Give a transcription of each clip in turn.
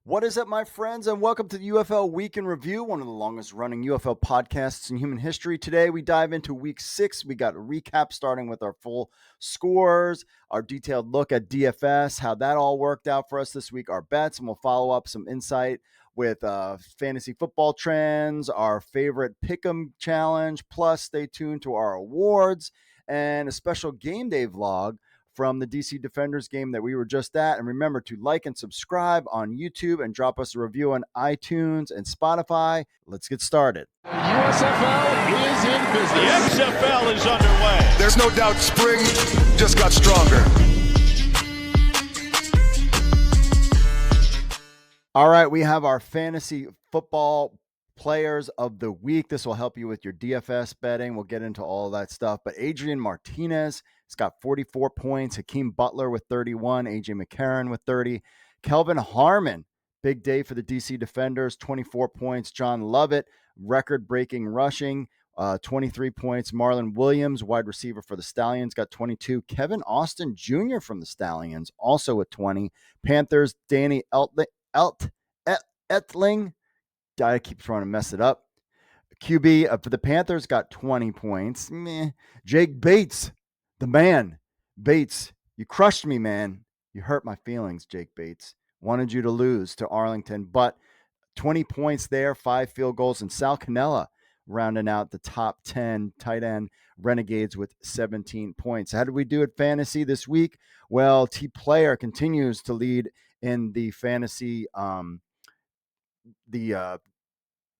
What is up, my friends, and welcome to the UFL Week in Review, one of the longest running UFL podcasts in human history. Today, we dive into week 6. We got a recap starting with our full scores, our detailed look at DFS, how that all worked out for us this week, our bets, and we'll follow up some insight with fantasy football trends, our favorite pick'em challenge, plus stay tuned to our awards and a special game day vlog from the DC Defenders game that we were just at. And remember to like and subscribe on YouTube and drop us a review on iTunes and Spotify. Let's get started. USFL is in business. The USFL is underway. There's no doubt spring just got stronger. All right, we have our fantasy football players of the week. This will help you with your DFS betting. We'll get into all of that stuff. But Adrian Martinez has got 44 points. Hakeem Butler with 31. AJ McCarron with 30. Kelvin Harmon, big day for the DC Defenders, 24 points. John Lovett, record-breaking rushing, 23 points. Marlon Williams, wide receiver for the Stallions, got 22. Kevin Austin Jr. from the Stallions, also with 20. Panthers, Danny Etling. I keep trying to mess it up. QB for the Panthers got 20 points. Jake Bates, the man. Bates, you crushed me, man. You hurt my feelings, Jake Bates. Wanted you to lose to Arlington, but 20 points there, 5 field goals, and Sal Cannella rounding out the top 10 tight end Renegades with 17 points. How did we do at fantasy this week? Well, T Player continues to lead in the fantasy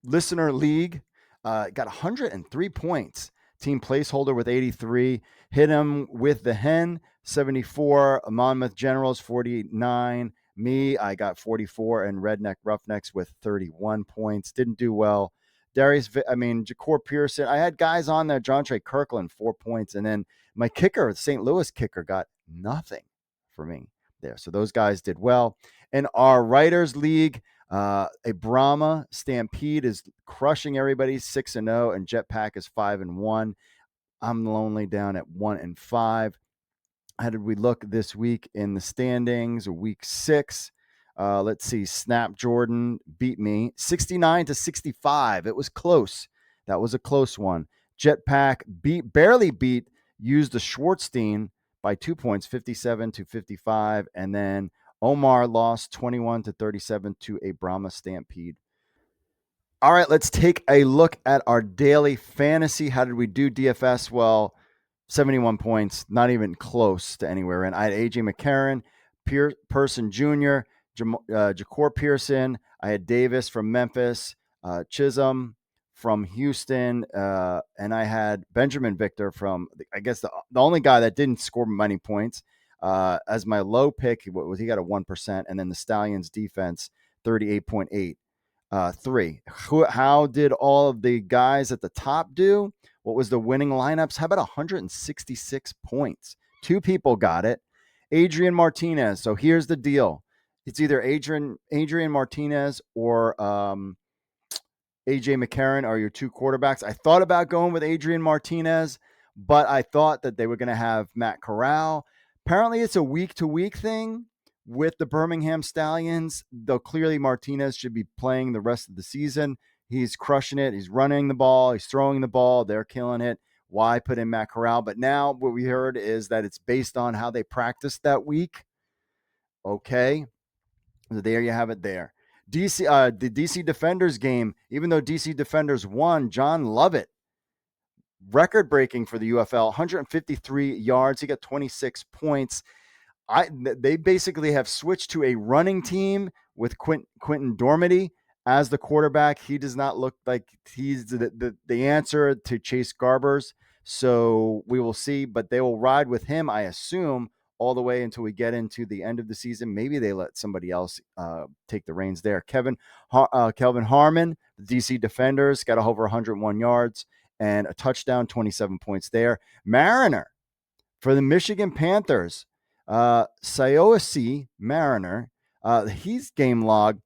listener league, got 103 points. Team placeholder with 83. Hit him with the hen, 74. Monmouth Generals, 49. Me, I got 44. And Redneck Roughnecks with 31 points. Didn't do well. Ja'Cour Pearson. I had guys on there. John Trey Kirkland, 4 points. And then my kicker, the St. Louis kicker, got nothing for me there. So those guys did well. In our Writers League, a Brahma Stampede is crushing everybody, 6-0, and Jetpack is 5-1. I'm lonely down at 1-5. How did we look this week in the standings? Week 6. Let's see. Snap Jordan beat me 69-65. It was close. That was a close one. Jetpack barely beat used the Schwartzstein by 2 points, 57-55, and then Omar lost 21-37 to a Brahma Stampede. All right, let's take a look at our daily fantasy. How did we do DFS? Well, 71 points, not even close to anywhere. And I had AJ McCarron, Person Jr., Ja'Cour Pearson. I had Davis from Memphis, Chisholm from Houston, and I had Benjamin Victor from, I guess, the only guy that didn't score many points. As my low pick, he got a 1%, and then the Stallions defense, 38.8. 3. How did all of the guys at the top do? What was the winning lineups? How about 166 points? 2 people got it. Adrian Martinez. So here's the deal. It's either Adrian Martinez or AJ McCarron are your 2 quarterbacks. I thought about going with Adrian Martinez, but I thought that they were going to have Matt Corral. Apparently, it's a week-to-week thing with the Birmingham Stallions, though clearly Martinez should be playing the rest of the season. He's crushing it. He's running the ball. He's throwing the ball. They're killing it. Why put in Matt Corral? But now what we heard is that it's based on how they practiced that week. Okay. So there you have it there. The DC Defenders game, even though DC Defenders won, John Lovett, record-breaking for the UFL, 153 yards. He got 26 points. They basically have switched to a running team with Quentin Dormady as the quarterback. He does not look like he's the answer to Chase Garbers. So we will see, but they will ride with him, I assume, all the way until we get into the end of the season. Maybe they let somebody else take the reins there. Kelvin Harmon, the DC Defenders, got over 101 yards and a touchdown, 27 points there. Mariner for the Michigan Panthers. Sayosi Mariner, he's game log.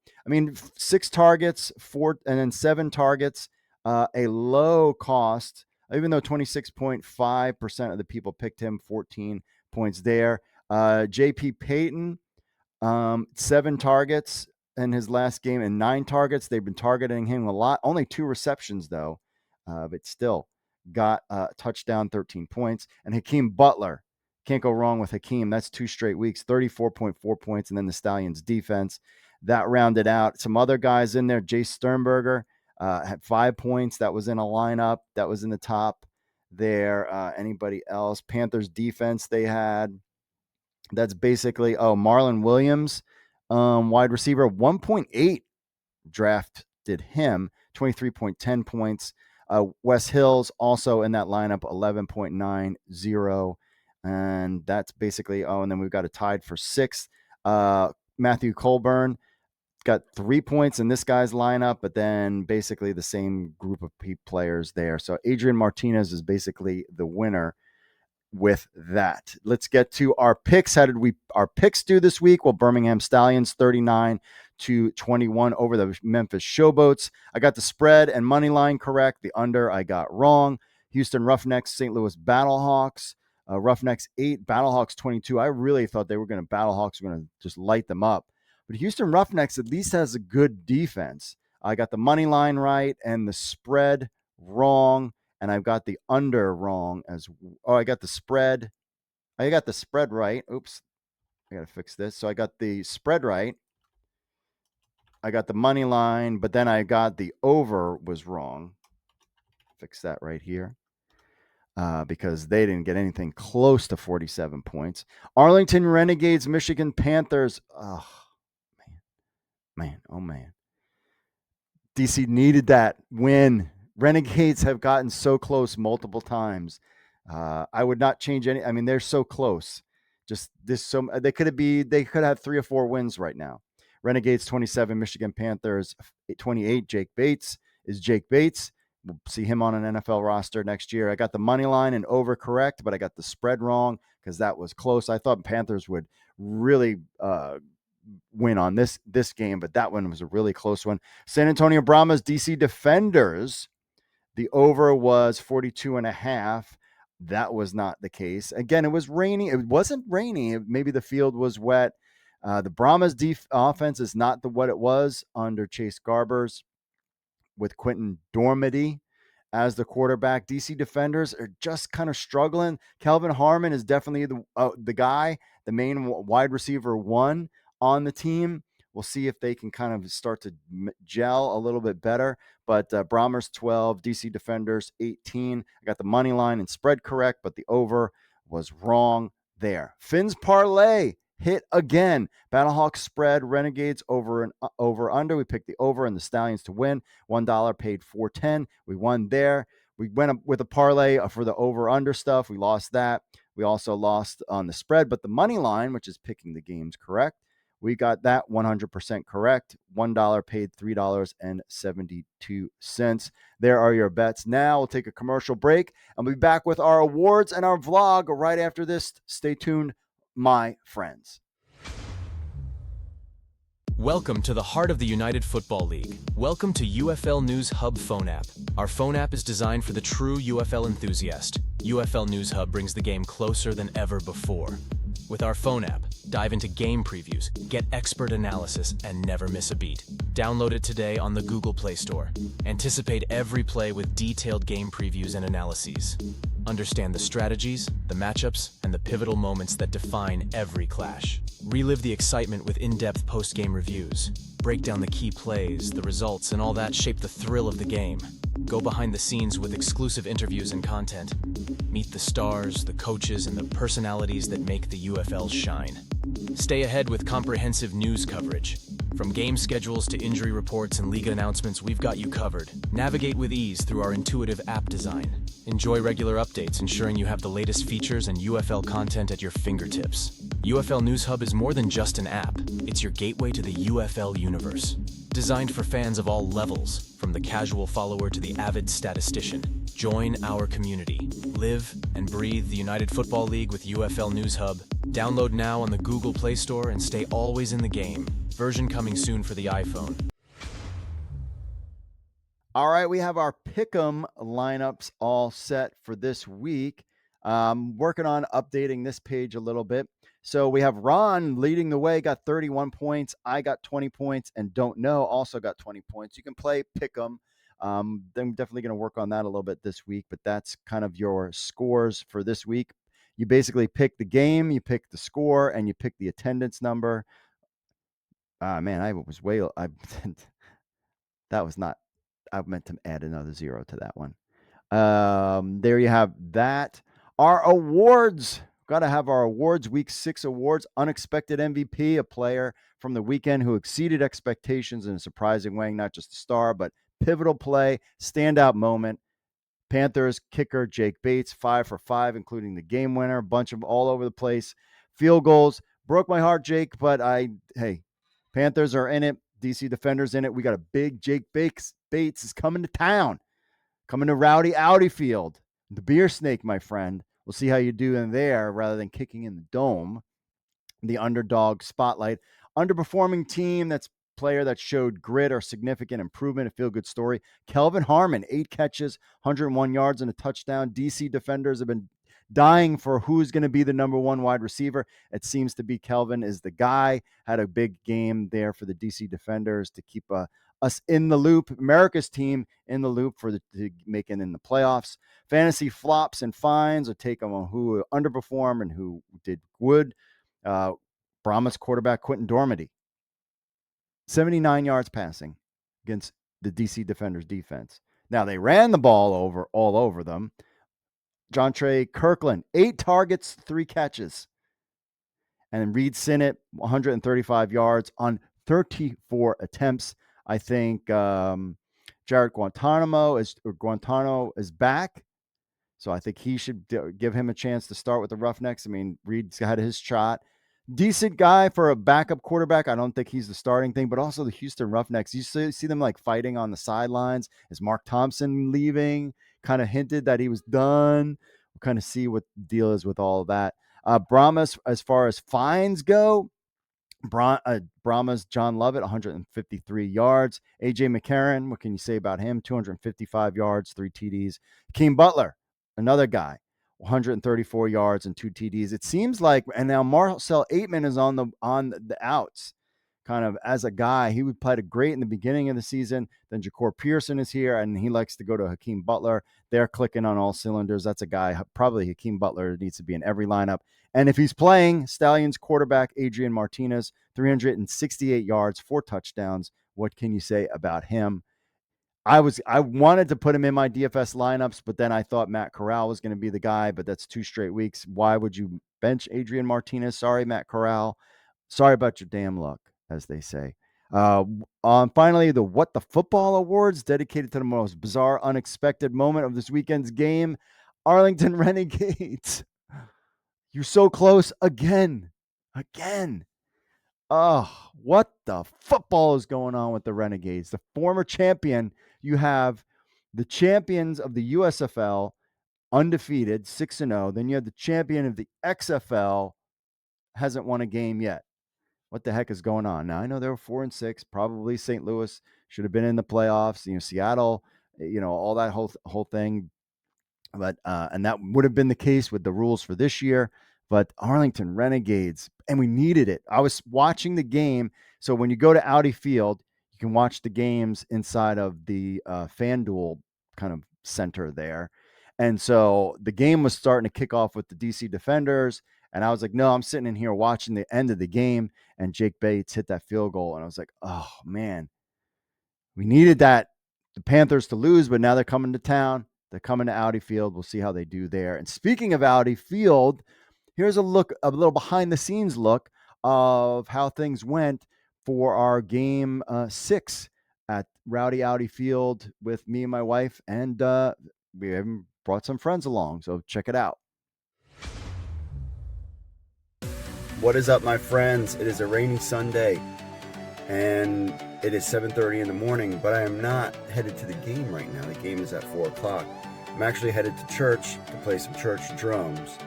6 targets, 4 and then 7 targets, a low cost, even though 26.5% of the people picked him, 14 points there. JP Payton, 7 targets, in his last game and 9 targets. They've been targeting him a lot. Only 2 receptions, though, but still got a touchdown, 13 points. And Hakeem Butler, can't go wrong with Hakeem. That's 2 straight weeks, 34.4 points. And then the Stallions defense that rounded out. Some other guys in there. Jay Sternberger had 5 points. That was in a lineup. That was in the top there. Anybody else? Panthers defense they had. That's basically, Marlon Williams, wide receiver, 1.8 drafted him, 23.10 points. Wes Hills also in that lineup, 11.90. And that's basically, and then we've got a tied for 6th. Matthew Colburn got 3 points in this guy's lineup, but then basically the same group of players there. So Adrian Martinez is basically the winner with that. Let's get to our picks. How did our picks do this week? Well, Birmingham Stallions 39-21 over the Memphis Showboats. I got the spread and money line correct. The under I got wrong. Houston Roughnecks, St. Louis Battlehawks. Roughnecks 8, Battlehawks 22. I really thought Battlehawks were going to just light them up. But Houston Roughnecks at least has a good defense. I got the money line right and the spread wrong. And I've got the under wrong I got the spread. I got the spread right. Oops. I got to fix this. So I got the spread right. I got the money line, but then I got the over was wrong. Fix that right here. Because they didn't get anything close to 47 points. Arlington Renegades, Michigan Panthers. Oh, man. Oh, man. DC needed that win. Renegades have gotten so close multiple times. I would not change any. I mean, they're so close. Just this, they could have 3 or 4 wins right now. Renegades 27, Michigan Panthers 28. Jake Bates is Jake Bates. We'll see him on an NFL roster next year. I got the money line and over correct, but I got the spread wrong because that was close. I thought Panthers would really win on this game, but that one was a really close one. San Antonio Brahmas, DC Defenders. The over was 42.5. That was not the case. Again, it was rainy. It wasn't rainy. Maybe the field was wet. The Brahmas offense is not what it was under Chase Garbers with Quentin Dormady as the quarterback. DC Defenders are just kind of struggling. Kelvin Harmon is definitely the guy, the main wide receiver 1 on the team. We'll see if they can kind of start to gel a little bit better. But Brahmas 12, DC Defenders 18. I got the money line and spread correct, but the over was wrong there. Finn's parlay hit again. Battlehawks spread, Renegades over under. We picked the over and the Stallions to win. $1 paid $4.10. We won there. We went up with a parlay for the over under stuff. We lost that. We also lost on the spread, but the money line, which is picking the games correct, we got that 100% correct. $1 paid $3.72. There are your bets. Now we'll take a commercial break and we'll be back with our awards and our vlog right after this. Stay tuned, my friends. Welcome to the heart of the United Football League. Welcome to UFL News Hub phone app. Our phone app is designed for the true UFL enthusiast. UFL News Hub brings the game closer than ever before. With our phone app, dive into game previews, get expert analysis, and never miss a beat. Download it today on the Google Play Store. Anticipate every play with detailed game previews and analyses. Understand the strategies, the matchups, and the pivotal moments that define every clash. Relive the excitement with in-depth post-game reviews. Break down the key plays, the results, and all that shape the thrill of the game. Go behind the scenes with exclusive interviews and content. Meet the stars, the coaches, and the personalities that make the UFL shine. Stay ahead with comprehensive news coverage. From game schedules to injury reports and league announcements, we've got you covered. Navigate with ease through our intuitive app design. Enjoy regular updates, ensuring you have the latest features and UFL content at your fingertips. UFL News Hub is more than just an app. It's your gateway to the UFL universe. Designed for fans of all levels, from the casual follower to the avid statistician. Join our community. Live and breathe the United Football League with UFL News Hub. Download now on the Google Play Store and stay always in the game. Version coming soon for the iPhone. All right, we have our pick'em lineups all set for this week. Working on updating this page a little bit. So we have Ron leading the way, got 31 points. I got 20 points, and Don't Know also got 20 points. You can play Pick'em. I'm definitely going to work on that a little bit this week, but that's kind of your scores for this week. You basically pick the game, you pick the score, and you pick the attendance number. Man, I was way. That was not. I meant to add another 0 to that one. There you have that. Our awards. Got to have our awards. Week 6 awards. Unexpected MVP, a player from the weekend who exceeded expectations in a surprising way. Not just a star, but pivotal play, standout moment. Panthers kicker Jake Bates, 5 for 5, including the game winner. A bunch of all over the place field goals. Broke my heart, Jake, but hey, Panthers are in it. DC Defenders in it. We got a big Jake Bates is coming to town, coming to Rowdy Audi Field. The beer snake, my friend. We'll see how you do in there rather than kicking in the dome. The underdog spotlight. Underperforming team, that's player that showed grit or significant improvement, a feel-good story. Kelvin Harmon, 8 catches, 101 yards and a touchdown. DC Defenders have been dying for who's going to be the number 1 wide receiver. It seems to be Kelvin is the guy. Had a big game there for the DC Defenders to keep us in the loop, America's team in the loop for to making in the playoffs. Fantasy flops and fines, a take on who underperformed and who did good. Brahmas quarterback Quentin Dormady, 79 yards passing against the DC Defenders defense. Now, they ran the ball all over them. John Trey Kirkland, 8 targets, 3 catches. And Reed Sinnett, 135 yards on 34 attempts. I think Jared Guantano is back. So I think he should give him a chance to start with the Roughnecks. I mean, Reed's had his shot. Decent guy for a backup quarterback. I don't think he's the starting thing, but also the Houston Roughnecks. You see them like fighting on the sidelines. Is Mark Thompson leaving? Kind of hinted that he was done. We'll kind of see what the deal is with all of that. Brahmas, as far as fines go, Brahmas, John Lovett, 153 yards. AJ McCarron, what can you say about him? 255 yards, 3 TDs. Hakeem Butler, another guy, 134 yards and 2 TDs. It seems like, and now Marcel Aitman is on the outs, kind of as a guy. He played great in the beginning of the season. Then Ja'Cour Pearson is here, and he likes to go to Hakeem Butler. They're clicking on all cylinders. That's a guy, probably Hakeem Butler needs to be in every lineup. And if he's playing, Stallions quarterback Adrian Martinez, 368 yards, 4 touchdowns. What can you say about him? I wanted to put him in my DFS lineups, but then I thought Matt Corral was going to be the guy, but that's 2 straight weeks. Why would you bench Adrian Martinez? Sorry, Matt Corral. Sorry about your damn luck, as they say. Finally, the What the Football Awards, dedicated to the most bizarre, unexpected moment of this weekend's game. Arlington Renegades. You're so close again. Oh, what the football is going on with the Renegades? The former champion, you have the champions of the USFL, undefeated, 6-0. Then you have the champion of the XFL, hasn't won a game yet. What the heck is going on? Now, I know they were 4-6. Probably St. Louis should have been in the playoffs. Seattle, all that whole thing. But and that would have been the case with the rules for this year. But Arlington Renegades, and we needed it. I was watching the game. So when you go to Audi Field, you can watch the games inside of the FanDuel kind of center there. And so the game was starting to kick off with the DC Defenders. And I was like, no, I'm sitting in here watching the end of the game. And Jake Bates hit that field goal. And I was like, oh, man, we needed the Panthers to lose, but now they're coming to town. They're coming to Audi Field. We'll see how they do there. And speaking of Audi Field, here's a little behind the scenes look of how things went for our game 6 at Rowdy Audi Field with me and my wife. And we even brought some friends along. So check it out. What is up, my friends? It is a rainy Sunday, and it is 7:30 in the morning, but I am not headed to the game right now. The game is at 4 o'clock. I'm actually headed to church to play some church drums,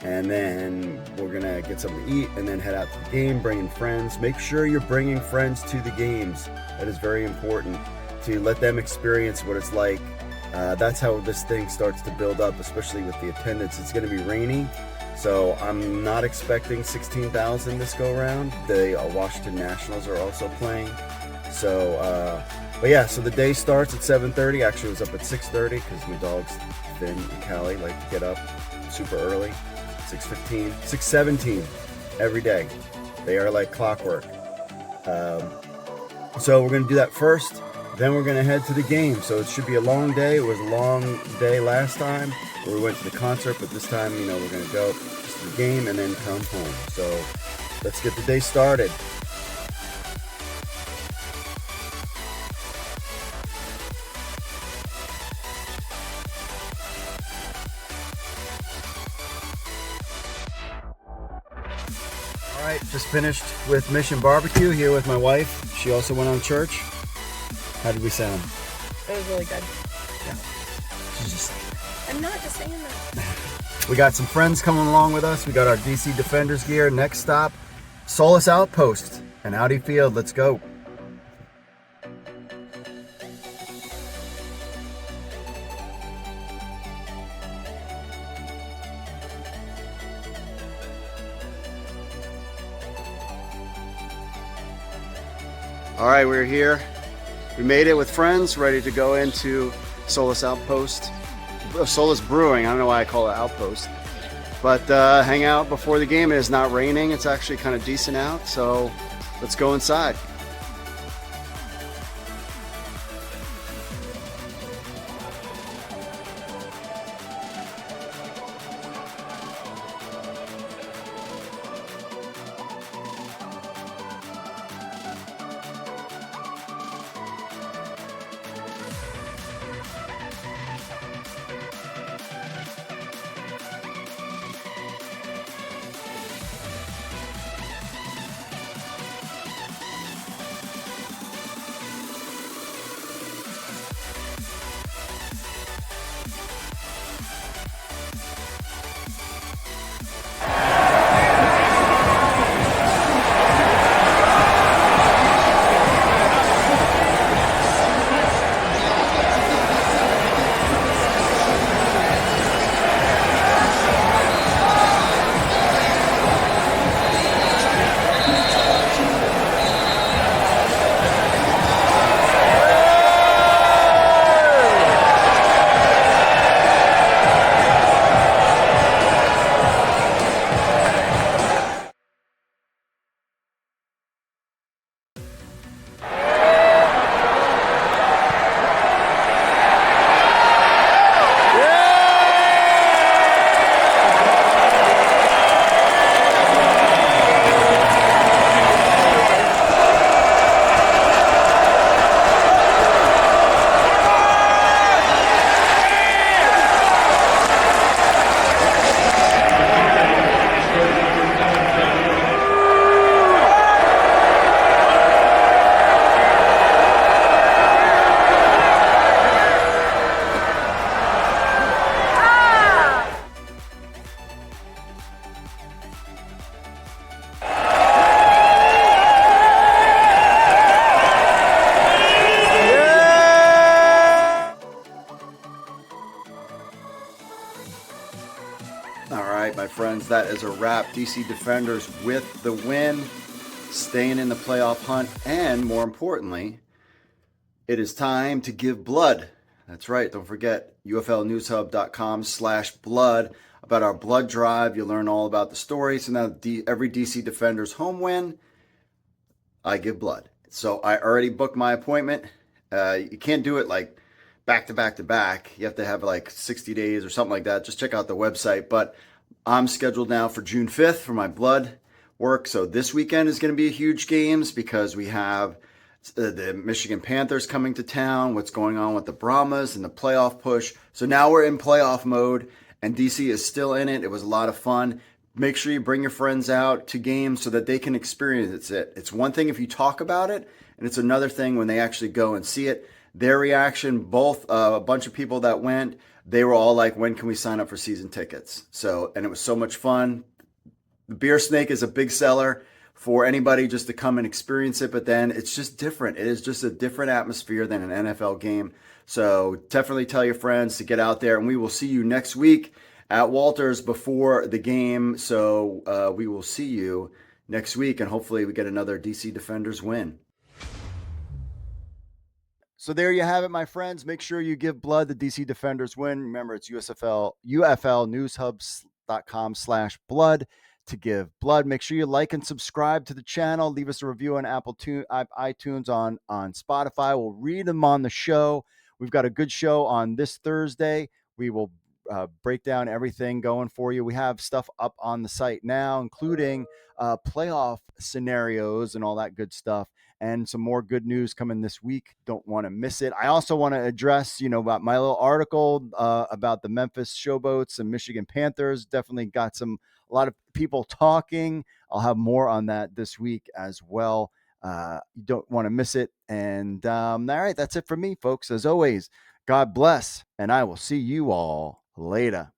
and then we're going to get something to eat and then head out to the game, bringing friends. Make sure you're bringing friends to the games. That is very important, to let them experience what it's like. That's how this thing starts to build up, especially with the attendance. It's going to be rainy, So I'm not expecting 16,000 this go around. The Washington Nationals are also playing. So, but yeah, so the day starts at 7:30. Actually, it was up at 6:30 because my dogs, Finn and Callie, like to get up super early. 6:15, 6:17 every day. They are like clockwork. So we're going to do that first. Then we're going to head to the game. So it should be a long day. It was a long day last time where we went to the concert, but this time, we're going to go to the game and then come home. So let's get the day started. All right, just finished with Mission Barbecue here with my wife. She also went on church. How did we sound? It was really good. Yeah. She's just... I'm not just saying that. We got some friends coming along with us. We got our DC Defenders gear. Next stop, Solace Outpost and Audi Field. Let's go. All right, we're here. We made it with friends, ready to go into Solace Outpost. Solace Brewing, I don't know why I call it Outpost. But hang out before the game. It is not raining. It's actually kind of decent out, so let's go inside. My friends, that is a wrap. DC Defenders with the win, staying in the playoff hunt, and more importantly, it is time to give blood. That's right. Don't forget UFLnewshub.com/blood about our blood drive. You'll learn all about the story. So now every DC Defenders home win, I give blood. So I already booked my appointment. You can't do it like back to back to back. You have to have like 60 days or something like that. Just check out the website. But I'm scheduled now for June 5th for my blood work. So this weekend is going to be a huge games because we have the Michigan Panthers coming to town, what's going on with the Brahmas and the playoff push. So now we're in playoff mode and DC is still in it. It was a lot of fun. Make sure you bring your friends out to games so that they can experience it. It's one thing if you talk about it, and it's another thing when they actually go and see it. Their reaction, both a bunch of people that went, they were all like, when can we sign up for season tickets? So, and it was so much fun. The Beer Snake is a big seller for anybody just to come and experience it, but then it's just different. It is just a different atmosphere than an NFL game. So definitely tell your friends to get out there, and we will see you next week at Walters before the game. So we will see you next week, and hopefully we get another DC Defenders win. So there you have it, my friends. Make sure you give blood. The DC Defenders win. Remember, it's UFLnewshubs.com/blood to give blood. Make sure you like and subscribe to the channel. Leave us a review on iTunes, on Spotify. We'll read them on the show. We've got a good show on this Thursday. We will break down everything going for you. We have stuff up on the site now, including playoff scenarios and all that good stuff, and some more good news coming this week. Don't want to miss it. I also want to address, about my little article about the Memphis Showboats and Michigan Panthers. Definitely got a lot of people talking. I'll have more on that this week as well. You don't want to miss it. And all right, that's it for me, folks. As always, God bless, and I will see you all later.